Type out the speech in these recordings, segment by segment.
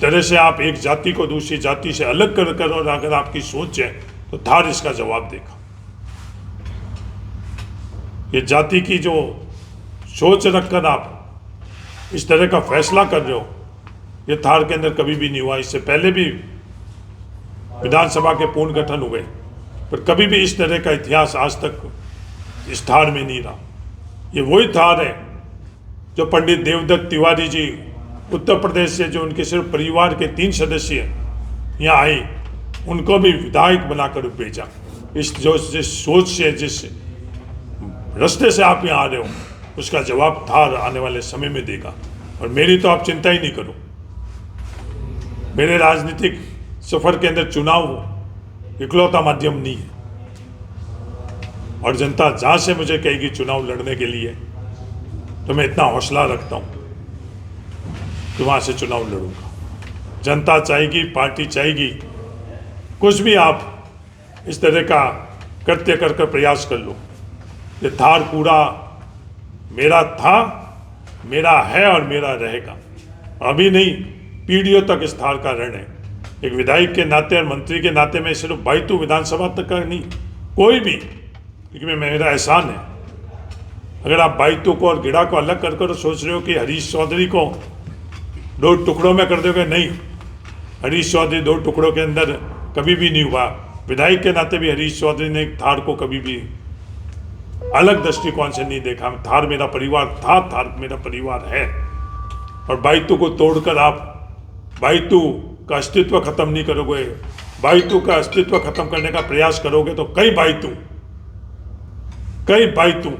तरह से आप एक जाति को दूसरी जाति से अलग कर और अगर आपकी सोच है तो थार इसका जवाब देगा। ये जाति की जो सोच रखकर आप इस तरह का फैसला कर रहे हो, ये थार के अंदर कभी भी नहीं हुआ। इससे पहले भी विधानसभा के पूर्ण गठन हुए, पर कभी भी इस तरह का इतिहास आज तक इस थार में नहीं रहा। ये वही थार है जो पंडित देवदत्त तिवारी जी उत्तर प्रदेश से, जो उनके सिर्फ परिवार के 3 सदस्य यहाँ आए, उनको भी विधायक बनाकर भेजा। जिस सोच से, जिस रास्ते से आप यहाँ आ रहे हो, उसका जवाब थार आने वाले समय में देगा। और मेरी तो आप चिंता ही नहीं करो। मेरे राजनीतिक सफर के अंदर चुनाव इकलौता माध्यम नहीं है, और जनता जहाँ से मुझे कहेगी चुनाव लड़ने के लिए, तो मैं इतना हौसला रखता हूँ कि वहाँ से चुनाव लड़ूंगा। जनता चाहेगी, पार्टी चाहेगी, कुछ भी आप इस तरह का कृत्य कर प्रयास कर लो। ये थार पूरा मेरा था, मेरा है और मेरा रहेगा। अभी नहीं, पीढ़ियों तक इस थार का ऋण है। एक विधायक के नाते और मंत्री के नाते में सिर्फ बायतू विधानसभा तक का नहीं, कोई भी, क्योंकि मेरा एहसान है। अगर आप बायतू को और गिड़ा को अलग कर सोच रहे हो कि हरीश चौधरी को 2 टुकड़ों में कर दोगे, नहीं, हरीश चौधरी 2 टुकड़ों के अंदर कभी भी नहीं हुआ। विधायक के नाते भी हरीश चौधरी ने थार को कभी भी अलग दृष्टिकोण से नहीं देखा। थार मेरा परिवार था, थार मेरा परिवार है। और बायतू को तोड़कर आप बायतू का अस्तित्व खत्म नहीं करोगे। बायतू का अस्तित्व खत्म करने का प्रयास करोगे तो कई बायतू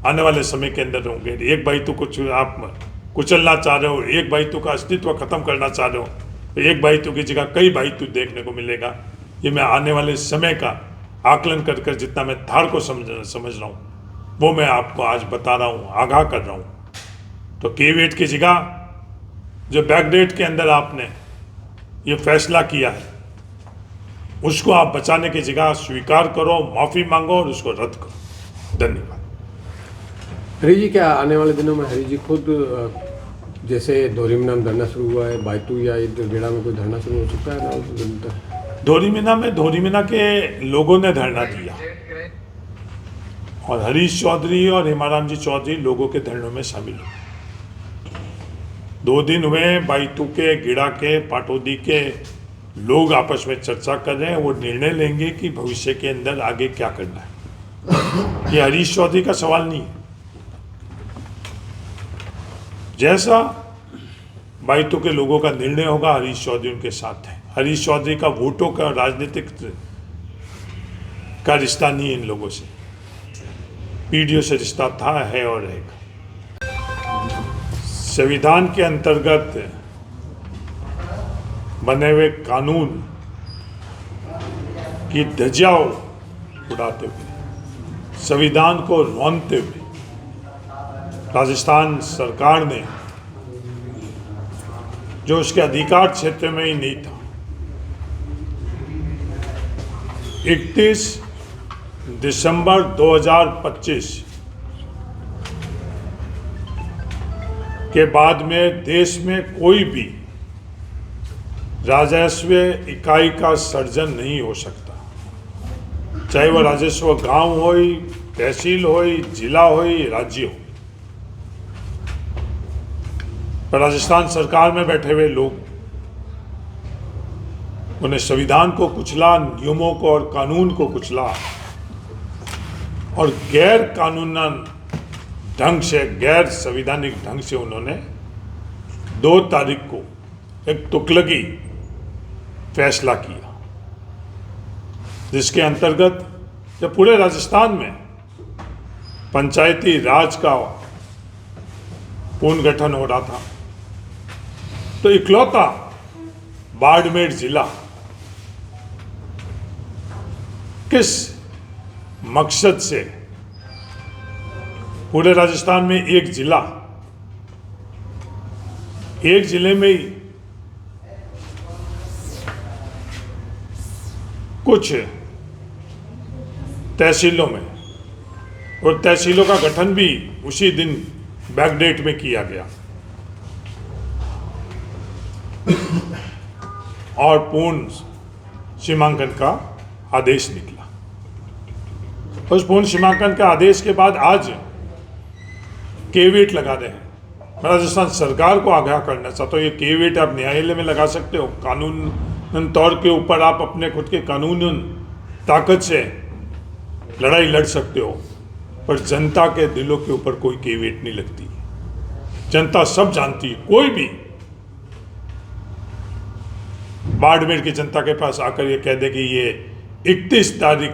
आने वाले समय के अंदर होंगे। एक बायतू को आप कुचलना चाह रहे हो, एक बायतू का अस्तित्व खत्म करना चाह रहे हो, तो एक बायतू की जगह कई बायतू देखने को मिलेगा। ये मैं आने वाले समय का आकलन कर जितना मैं थार को समझ रहा हूँ, वो मैं आपको आज बता रहा हूँ, आगाह कर रहा हूँ। तो केवेट की जगह जो बैकडेट के अंदर आपने ये फैसला किया है, उसको आप बचाने की जगह स्वीकार करो, माफ़ी मांगो और उसको रद्द करो। धन्यवाद। हरी जी, क्या आने वाले दिनों में हरी जी खुद, जैसे धोरीमीना में धरना शुरू हुआ है, बायतू या गेड़ा में कोई धरना शुरू हो सकता है ना? धोरीमीना के लोगों ने धरना दिया, और हरीश चौधरी और हेमाराम जी चौधरी लोगों के धरनों में शामिल हुए। 2 दिन हुए, बायतू के, गिड़ा के, पाटौदी के लोग आपस में चर्चा कर रहे हैं। वो निर्णय लेंगे कि भविष्य के अंदर आगे क्या करना है। ये हरीश चौधरी का सवाल नहीं है। जैसा बायतू के लोगों का निर्णय होगा, हरीश चौधरी उनके साथ है। हरीश चौधरी का वोटों का, राजनीतिक का रिश्ता नहीं है इन लोगों से, पीढ़ियों से रिश्ता था, है और रहेगा। संविधान के अंतर्गत बने हुए कानून की धज्जियां उड़ाते हुए, संविधान को रौंदते हुए, राजस्थान सरकार ने, जो उसके अधिकार क्षेत्र में ही नहीं था, 31 दिसंबर 2025 के बाद में देश में कोई भी राजस्व इकाई का सर्जन नहीं हो सकता, चाहे वह राजस्व गांव हो, तहसील हो, जिला हो, राज्य हो। पर राजस्थान सरकार में बैठे हुए लोग, उन्हें संविधान को कुचला, नियमों को और कानून को कुचला, और गैर कानूनन ढंग से, गैर संवैधानिक ढंग से उन्होंने 2 तारीख को एक तुगलकी फैसला किया, जिसके अंतर्गत जब पूरे राजस्थान में पंचायती राज का पुनर्गठन हो रहा था, तो इकलौता बाड़मेर जिला किस मकसद से पूरे राजस्थान में एक जिले में ही कुछ तहसीलों में, और तहसीलों का गठन भी उसी दिन बैकडेट में किया गया। और पूर्ण सीमांकन का आदेश निकला। उस पूर्ण सीमांकन का आदेश के बाद आज केवीट लगा रहे हैं। मैं राजस्थान सरकार को आगाह करना चाहता हूँ, ये केवीट आप न्यायालय में लगा सकते हो, कानून तौर के ऊपर आप अपने खुद के कानून ताकत से लड़ाई लड़ सकते हो, पर जनता के दिलों के ऊपर कोई केवीट नहीं लगती। जनता सब जानती है। कोई भी बाड़मेर की जनता के पास आकर ये कह दे कि ये 31 तारीख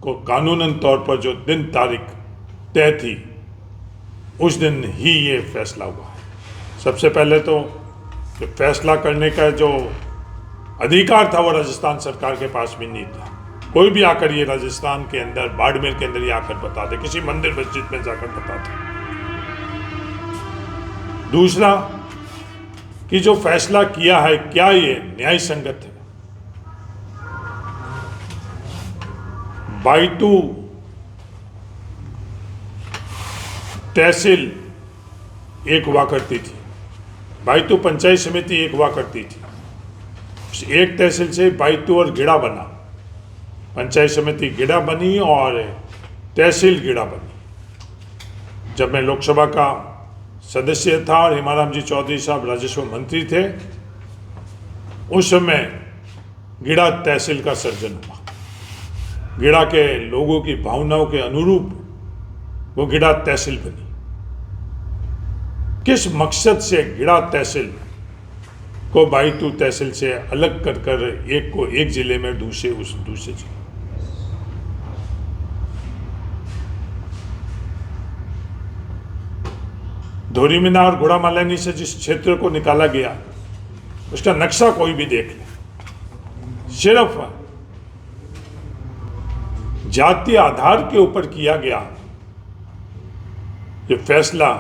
को कानूनन तौर पर जो दिन तारीख तय थी, उस दिन ही ये फैसला हुआ है। सबसे पहले तो फैसला करने का जो अधिकार था वो राजस्थान सरकार के पास भी नहीं था। कोई भी आकर ये राजस्थान के अंदर, बाड़मेर के अंदर ये आकर बता दे, किसी मंदिर मस्जिद में जाकर बता दे। दूसरा कि जो फैसला किया है, क्या ये न्याय संगत है? बायतू तहसील एक हुआ करती थी, बायतू पंचायत समिति एक हुआ करती थी। एक तहसील से बायतू और गिड़ा बना, पंचायत समिति गिड़ा बनी और तहसील गिड़ा बनी। जब मैं लोकसभा का सदस्य था और हेमाराम जी चौधरी साहब राजस्व मंत्री थे, उस समय गिड़ा तहसील का सर्जन हुआ। गिड़ा के लोगों की भावनाओं के अनुरूप वो गिड़ा तहसील बनी। किस मकसद से गिड़ा तहसील को बायतू तहसील से अलग कर कर एक को एक जिले में, दूसरे जिले। धोरीमीना और गुड़ामालानी से जिस क्षेत्र को निकाला गया, उसका नक्शा कोई भी देख ले, सिर्फ जातीय आधार के ऊपर किया गया ये फैसला।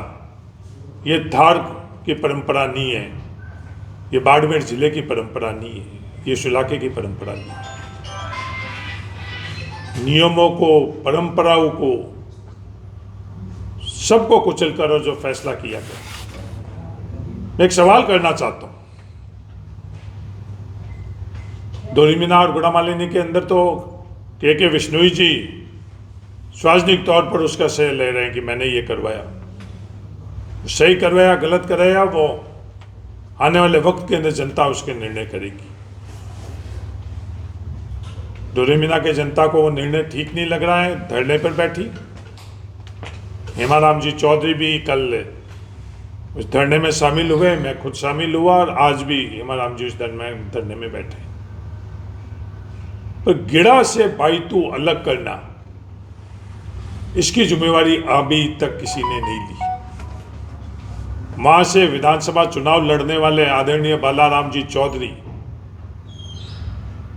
ये धार की परंपरा नहीं है, ये बाड़मेर जिले की परंपरा नहीं है, ये इस इलाके की परंपरा नहीं है। नियमों को, परंपराओं को, सबको कुचल कर जो फैसला किया गया। मैं एक सवाल करना चाहता हूं, धोरीमीना और गुड़ामालिनी के अंदर तो के विश्नोई जी सार्वजनिक तौर पर उसका श्रेय ले रहे हैं कि मैंने ये करवाया। सही करवाया, गलत कराया, वो आने वाले वक्त के अंदर जनता उसके निर्णय करेगी। धोरीमीना के जनता को वो निर्णय ठीक नहीं लग रहा है, धरने पर बैठी। हेमाराम जी चौधरी भी कल उस धरने में शामिल हुए, मैं खुद शामिल हुआ और आज भी हेमाराम जी उस धरने में बैठे। पर गिड़ा से बायतू अलग करना, इसकी जिम्मेवारी अभी तक किसी ने नहीं ली। वहां से विधानसभा चुनाव लड़ने वाले आदरणीय बालाराम जी चौधरी,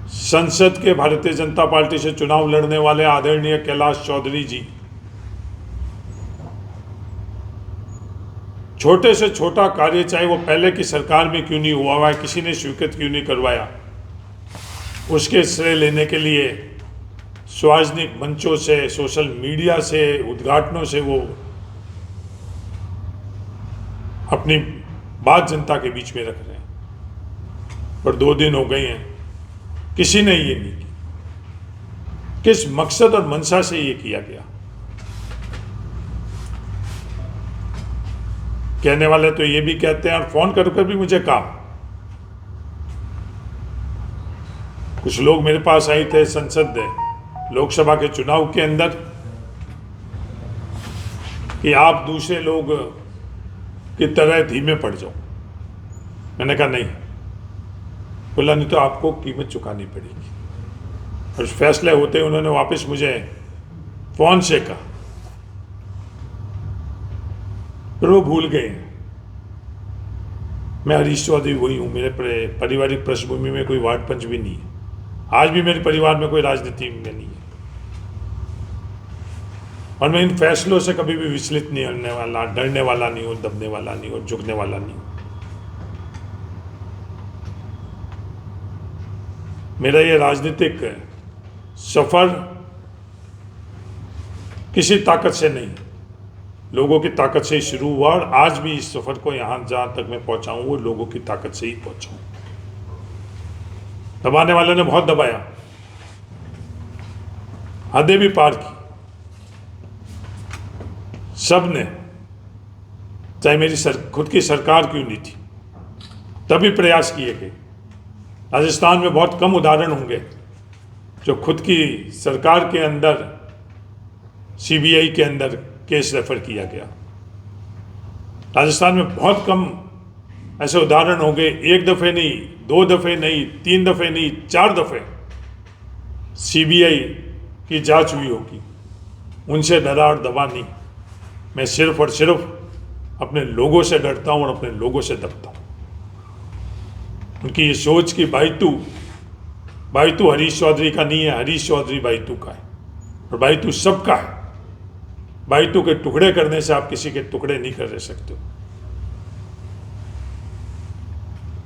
संसद के भारतीय जनता पार्टी से चुनाव लड़ने वाले आदरणीय कैलाश चौधरी जी, छोटे से छोटा कार्य चाहे वो पहले की सरकार में क्यों नहीं हुआ हुआ है, किसी ने स्वीकृत क्यों नहीं करवाया, उसके श्रेय लेने के लिए सार्वजनिक मंचों से, सोशल मीडिया से, उद्घाटनों से वो अपनी बात जनता के बीच में रख रहे हैं। पर 2 दिन हो गए हैं, किसी ने ये नहीं किया। किस मकसद और मंशा से ये किया गया? कहने वाले तो ये भी कहते हैं और फोन कर भी मुझे कहा, कुछ लोग मेरे पास आए थे संसद लोकसभा के चुनाव के अंदर कि आप दूसरे लोग की तरह धीमे पड़ जाओ। मैंने कहा नहीं, बोला नहीं तो आपको कीमत चुकानी पड़ेगी। और उस फैसले होते उन्होंने वापस मुझे फोन से कहा, फिर वो भूल गए। मैं हरीश चौधरी वही हूँ, मेरे पारिवारिक पृष्ठभूमि में कोई वार्ड पंच भी नहीं है, आज भी मेरे परिवार में कोई राजनीति में नहीं है, और मैं इन फैसलों से कभी भी विचलित नहीं होने वाला, डरने वाला नहीं हूँ, दबने वाला नहीं हूँ, झुकने वाला नहीं हूँ। मेरा ये राजनीतिक सफर किसी ताकत से नहीं, लोगों की ताकत से ही शुरू हुआ और आज भी इस सफ़र को यहाँ जहाँ तक मैं पहुँचा हूँ वो लोगों की ताकत से ही पहुँचा हूँ। दबाने वाले ने बहुत दबाया, हदें भी पार की, सब ने, चाहे मेरी खुद की सरकार क्यों नहीं थी, तभी प्रयास किए गए। राजस्थान में बहुत कम उदाहरण होंगे जो खुद की सरकार के अंदर सीबीआई के अंदर केस रेफर किया गया। राजस्थान में बहुत कम ऐसे उदाहरण होंगे, एक दफ़े नहीं, 2 दफ़े नहीं, 3 दफ़े नहीं, 4 दफ़े सीबीआई की जांच हुई होगी। उनसे डरा और दबा नहीं, मैं सिर्फ और सिर्फ अपने लोगों से डरता हूँ और अपने लोगों से दबता हूँ। उनकी ये सोच कि बाइतू हरीश चौधरी का नहीं है, हरीश चौधरी बाइतू का है और बाइतू सबका है। बाइतू के टुकड़े करने से आप किसी के टुकड़े नहीं कर सकते हो।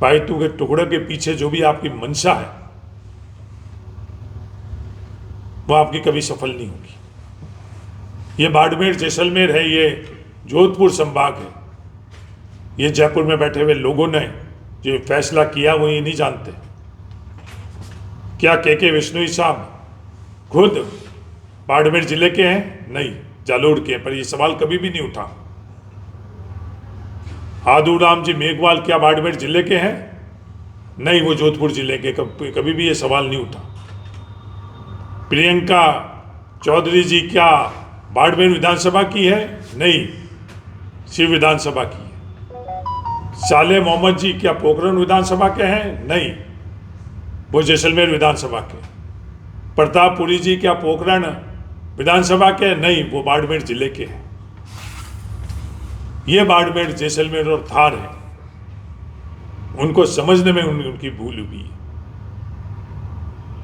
बाइतू के टुकड़े के पीछे जो भी आपकी मंशा है वो आपकी कभी सफल नहीं होगी। ये बाड़मेर जैसलमेर है, ये जोधपुर संभाग है, ये जयपुर में बैठे हुए लोगों ने जो फैसला किया वो ये नहीं जानते। क्या के विश्नोई साहब खुद बाड़मेर जिले के हैं? नहीं, जालोर के हैं, पर ये सवाल कभी भी नहीं उठा। आदूराम जी मेघवाल क्या बाड़मेर जिले के हैं? नहीं, वो जोधपुर जिले के। कभी भी ये सवाल नहीं उठा। प्रियंका चौधरी जी क्या बाड़मेर विधानसभा की है? नहीं, शिव विधानसभा की है। साले मोहम्मद जी क्या पोखरण विधानसभा के हैं? नहीं, वो जैसलमेर विधानसभा के। प्रतापपुरी जी क्या पोखरण विधानसभा के? नहीं, वो बाड़मेर जिले के हैं। ये बाड़मेर, जैसलमेर और धार है, उनको समझने में उनकी भूल हुई है।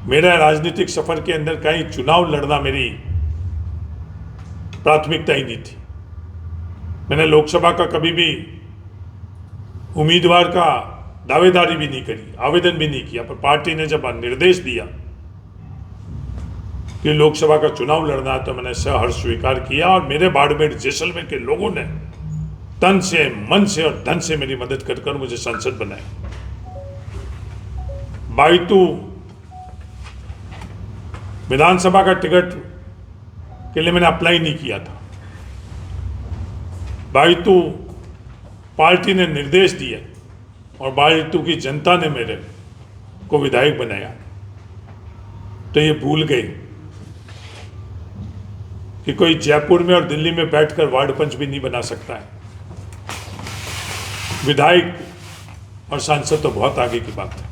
मेरा राजनीतिक सफर के अंदर कहीं चुनाव लड़ना मेरी प्राथमिकता ही नहीं थी। मैंने लोकसभा का कभी भी उम्मीदवार का दावेदारी भी नहीं करी, आवेदन भी नहीं किया, पर पार्टी ने जब निर्देश दिया कि लोकसभा का चुनाव लड़ना है तो मैंने सहर्ष स्वीकार किया और मेरे बाड़मेर जैसलमेर के लोगों ने तन से, मन से और धन से मेरी मदद कर कर मुझे सांसद बनाया। बाइतू विधानसभा का टिकट के लिए मैंने अप्लाई नहीं किया था। बाइतू पार्टी ने निर्देश दिए और बाइतू की जनता ने मेरे को विधायक बनाया। तो ये भूल गए कि कोई जयपुर में और दिल्ली में बैठकर वार्ड पंच भी नहीं बना सकता है। विधायक और सांसद तो बहुत आगे की बात है।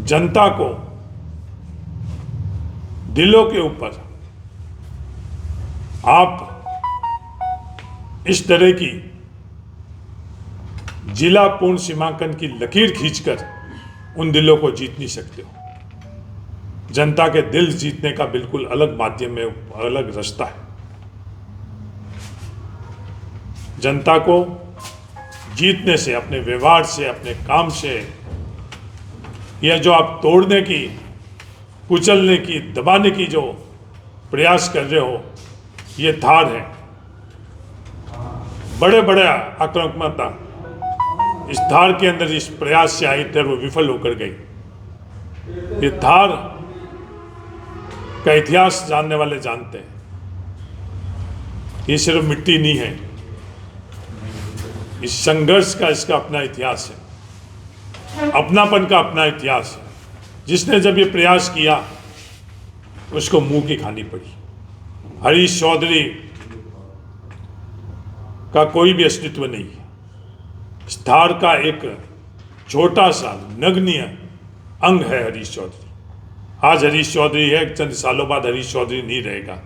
जनता को दिलों के ऊपर आप इस तरह की जिला पूर्ण सीमांकन की लकीर खींचकर उन दिलों को जीत नहीं सकते हो। जनता के दिल जीतने का बिल्कुल अलग माध्यम है, अलग रास्ता है। जनता को जीतने से, अपने व्यवहार से, अपने काम से, यह जो आप तोड़ने की, कुचलने की, दबाने की जो प्रयास कर रहे हो, ये धार है। बड़े बड़े आक्रामकता इस धार के अंदर इस प्रयास से आई थे, वो विफल होकर गई। ये धार का इतिहास जानने वाले जानते हैं, ये सिर्फ मिट्टी नहीं है, इस संघर्ष का इसका अपना इतिहास है, अपनापन का अपना इतिहास है। जिसने जब ये प्रयास किया उसको मुंह की खानी पड़ी। हरीश चौधरी का कोई भी अस्तित्व नहीं है। इस धार का एक छोटा सा नगण्य अंग है हरीश चौधरी। आज हरीश चौधरी है, चंद सालों बाद हरीश चौधरी नहीं रहेगा।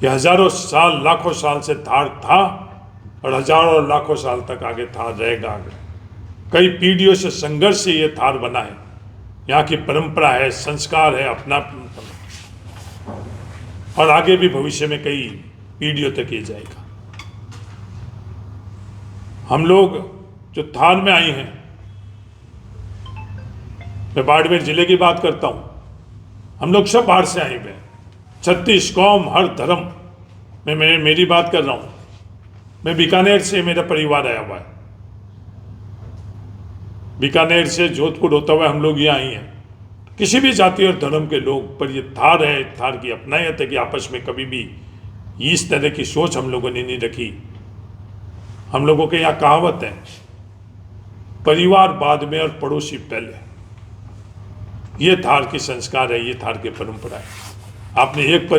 यह हजारों साल, लाखों साल से धार था और हजारों और लाखों साल तक आगे धार रहेगा। आगे कई पीढ़ियों से संघर्ष से ये धार बना है। यहाँ की परंपरा है, संस्कार है, अपना, और आगे भी भविष्य में कई पीढ़ियों तक ये जाएगा। हम लोग जो धार में आई हैं, मैं बाड़मेर जिले की बात करता हूँ, हम लोग सब बाहर से आए हुए हैं। 36 कौम, हर धर्म, मेरी बात कर रहा हूँ। मैं बीकानेर से, मेरा परिवार आया हुआ है, बीकानेर से जोधपुर होता हुआ हम लोग यहाँ आई हैं। किसी भी जाति और धर्म के लोग, पर ये थार है, थार की अपनायत है कि आपस में कभी भी इस तरह की सोच हम लोगों ने नहीं रखी। हम लोगों के यहाँ कहावत है, परिवार बाद में और पड़ोसी पहले। ये थार की संस्कार है, ये थार की परंपरा है। आपने एक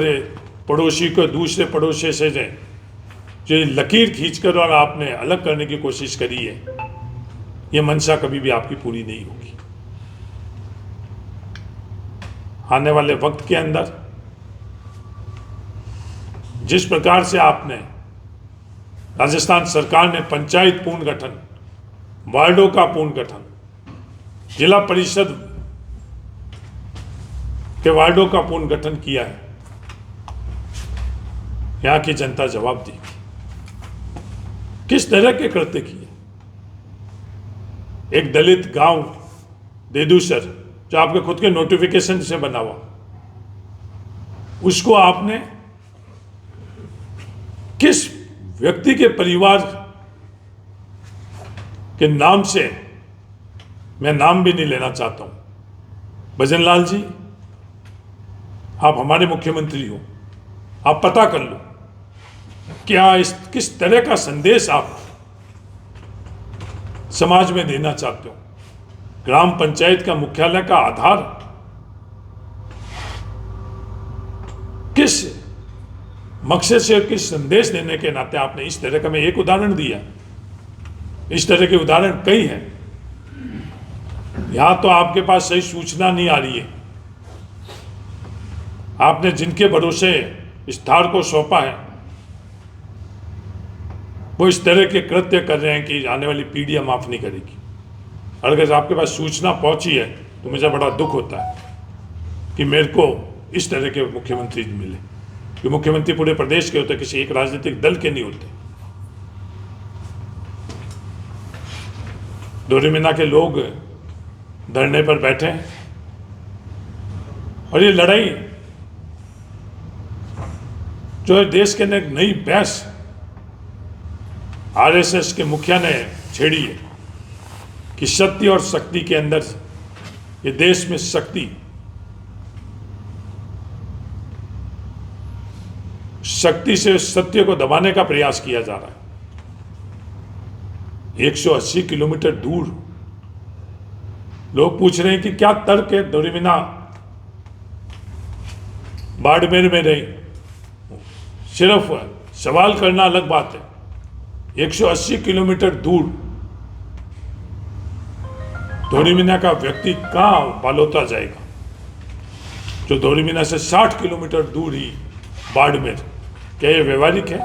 पड़ोसी को दूसरे पड़ोसी से जो लकीर खींचकर और आपने अलग करने की कोशिश करी है, ये मंशा कभी भी आपकी पूरी नहीं होगी। आने वाले वक्त के अंदर जिस प्रकार से आपने, राजस्थान सरकार ने पंचायत पुनर्गठन, वार्डों का पुनर्गठन, जिला परिषद के वार्डों का पुनर्गठन किया है, यहां की जनता जवाब देगी। किस तरह के कृत्य किए? एक दलित गांव देदूसर, जो आपके खुद के नोटिफिकेशन से बना हुआ, उसको आपने किस व्यक्ति के परिवार के नाम से, मैं नाम भी नहीं लेना चाहता हूं, भजनलाल जी, आप हमारे मुख्यमंत्री हो, आप पता कर लो क्या किस तरह का संदेश आप समाज में देना चाहते हो। ग्राम पंचायत का मुख्यालय का आधार किस मकसद से, किस संदेश देने के नाते आपने इस तरह का, मैं एक उदाहरण दिया, इस तरह के उदाहरण कई हैं। यहां तो आपके पास सही सूचना नहीं आ रही है। आपने जिनके भरोसे इस थार को सौंपा है, वो इस तरह के कृत्य कर रहे हैं कि आने वाली पीढ़ियां माफ नहीं करेगी। और अगर आपके पास सूचना पहुंची है तो मुझे बड़ा दुख होता है कि मेरे को इस तरह के मुख्यमंत्री मिले, कि मुख्यमंत्री पूरे प्रदेश के होते, किसी एक राजनीतिक दल के नहीं होते। डोरीमीना के लोग धरने पर बैठे हैं और ये लड़ाई जो है देश के अंदर एक नई बहस आरएसएस के मुखिया ने छेड़ी है कि सत्य और शक्ति के अंदर, ये देश में शक्ति से सत्य को दबाने का प्रयास किया जा रहा है। 180 किलोमीटर दूर लोग पूछ रहे हैं कि क्या तर्क है, डोरीमीना बाड़मेर में रही, सिर्फ सवाल करना अलग बात है। 180 किलोमीटर दूर डोरीमीना का व्यक्ति कहां बालोता जाएगा, जो डोरीमीना से 60 किलोमीटर दूर ही बाड़मेर, क्या ये व्यवहारिक है?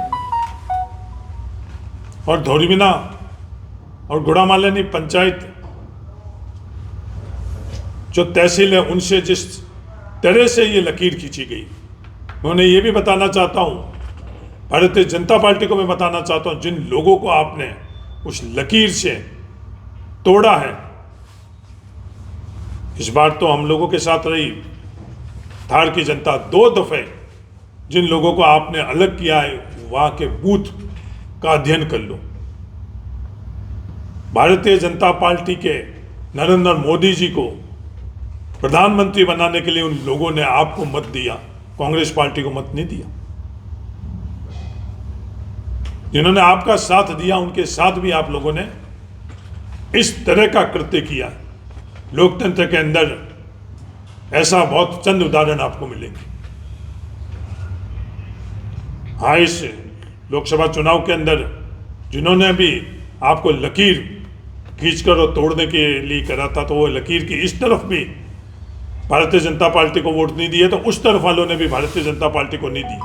और डोरीमीना और गुड़ामालिनी पंचायत जो तहसील है, उनसे जिस तरह से ये लकीर खींची गई, मैं उन्हें ये भी बताना चाहता हूं, भारतीय जनता पार्टी को मैं बताना चाहता हूं, जिन लोगों को आपने उस लकीर से तोड़ा है, इस बार तो हम लोगों के साथ रही थार की जनता। 2 दफे जिन लोगों को आपने अलग किया है, वहां के बूथ का अध्ययन कर लो। भारतीय जनता पार्टी के नरेंद्र मोदी जी को प्रधानमंत्री बनाने के लिए उन लोगों ने आपको मत दिया, कांग्रेस पार्टी को मत नहीं दिया। जिन्होंने आपका साथ दिया, उनके साथ भी आप लोगों ने इस तरह का कृत्य किया। लोकतंत्र के अंदर ऐसा बहुत चंद उदाहरण आपको मिलेंगे। हाँ, इस लोकसभा चुनाव के अंदर जिन्होंने भी आपको लकीर खींचकर और तोड़ने के लिए करा था, तो वो लकीर की इस तरफ भी भारतीय जनता पार्टी को वोट नहीं दिए, तो उस तरफ वालों ने भी भारतीय जनता पार्टी को नहीं दी।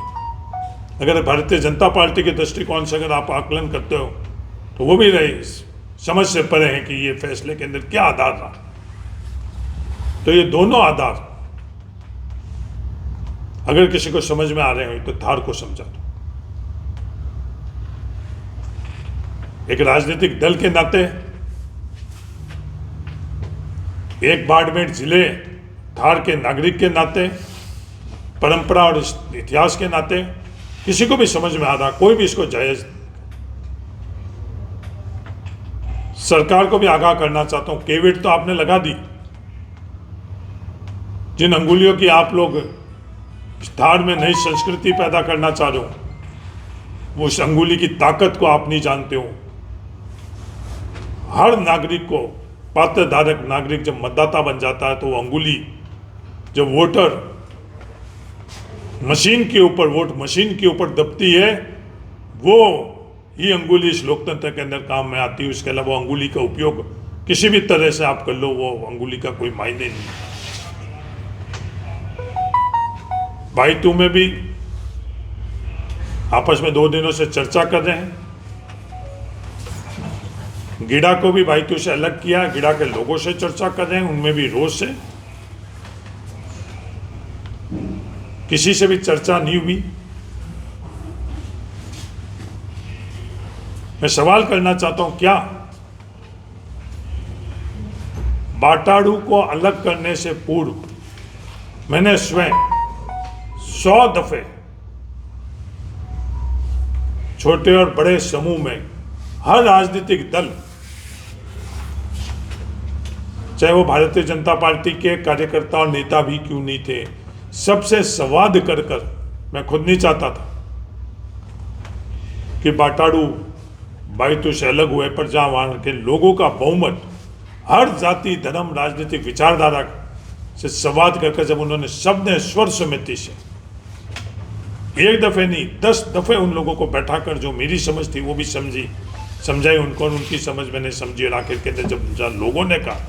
अगर भारतीय जनता पार्टी के दृष्टिकोण से अगर आप आकलन करते हो, तो वो भी रहे समझ से परे हैं कि ये फैसले के अंदर क्या आधार रहा। तो ये दोनों आधार अगर किसी को समझ में आ रहे हो तो थार को समझा दो। एक राजनीतिक दल के नाते, एक बाड़मेर जिले थार के नागरिक के नाते, परंपरा और इतिहास के नाते, किसी को भी समझ में आ रहा, कोई भी इसको जायज। सरकार को भी आगाह करना चाहता हूं, केविट तो आपने लगा दी। जिन अंगुलियों की आप लोग धार में नई संस्कृति पैदा करना चाह रहे हो, वो उस अंगुली की ताकत को आप नहीं जानते हो। हर नागरिक को, पात्रधारक नागरिक जब मतदाता बन जाता है तो वो अंगुली, जब वोटर मशीन के ऊपर, वोट मशीन के ऊपर दबती है, वो ही अंगुली इस लोकतंत्र के अंदर काम में आती है। उसके अलावा वो अंगुली का उपयोग किसी भी तरह से आप कर लो, वो अंगुली का कोई मायने नहीं। भाई तू में भी आपस में 2 दिनों से चर्चा कर रहे हैं। गिडा को भी भाई तू से अलग किया, गिडा के लोगों से चर्चा कर रहे हैं, उनमें भी रोष है। किसी से भी चर्चा नहीं हुई। मैं सवाल करना चाहता हूं, क्या बाटाड़ू को अलग करने से पूर्व मैंने स्वयं 100 दफे छोटे और बड़े समूह में हर राजनीतिक दल, चाहे वो भारतीय जनता पार्टी के कार्यकर्ता और नेता भी क्यों नहीं थे, सबसे संवाद कर मैं खुद नहीं चाहता था कि बाटाड़ू बायतू से अलग हुए, पर जहां वहां के लोगों का बहुमत हर जाति, धर्म, राजनीतिक विचारधारा से संवाद कर जब उन्होंने सबने स्वर समिति से 1 दफे नहीं 10 दफे उन लोगों को बैठाकर जो मेरी समझ थी वो भी समझाई उनको, और उनकी समझ मैंने समझी। और आखिर के अंदर जब लोगों ने कहा,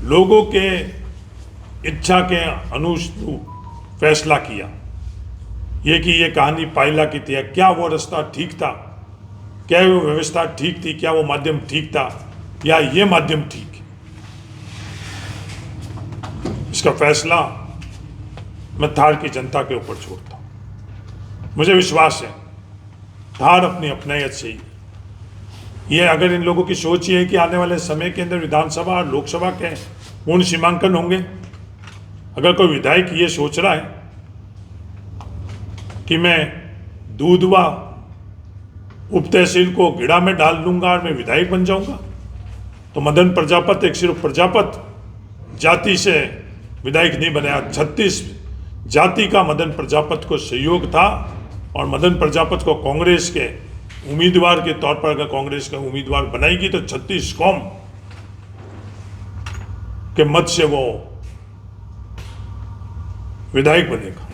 लोगों के इच्छा के अनुरूप फैसला किया ये कि ये कहानी पायला की थी, क्या वो रास्ता ठीक था, क्या वो व्यवस्था ठीक थी, क्या वो माध्यम ठीक था, या ये माध्यम ठीक। इसका फैसला मैं धार की जनता के ऊपर छोड़ता हूं। मुझे विश्वास है धार अपनी अपनायत से ही, ये अगर इन लोगों की सोच ये है कि आने वाले समय के अंदर विधानसभा और लोकसभा के पूर्ण सीमांकन होंगे, अगर कोई विधायक ये सोच रहा है कि मैं दूधवा उप तहसील को गिड़ा में डाल दूंगा और मैं विधायक बन जाऊंगा, तो मदन प्रजापति एक सिर्फ प्रजापति जाति से विधायक नहीं बनाया, 36 जाति का मदन प्रजापति को सहयोग था। और मदन प्रजापति को कांग्रेस के उम्मीदवार के तौर पर अगर कांग्रेस का उम्मीदवार बनाएगी तो 36 कौम के मत से वो विधायक बनेगा।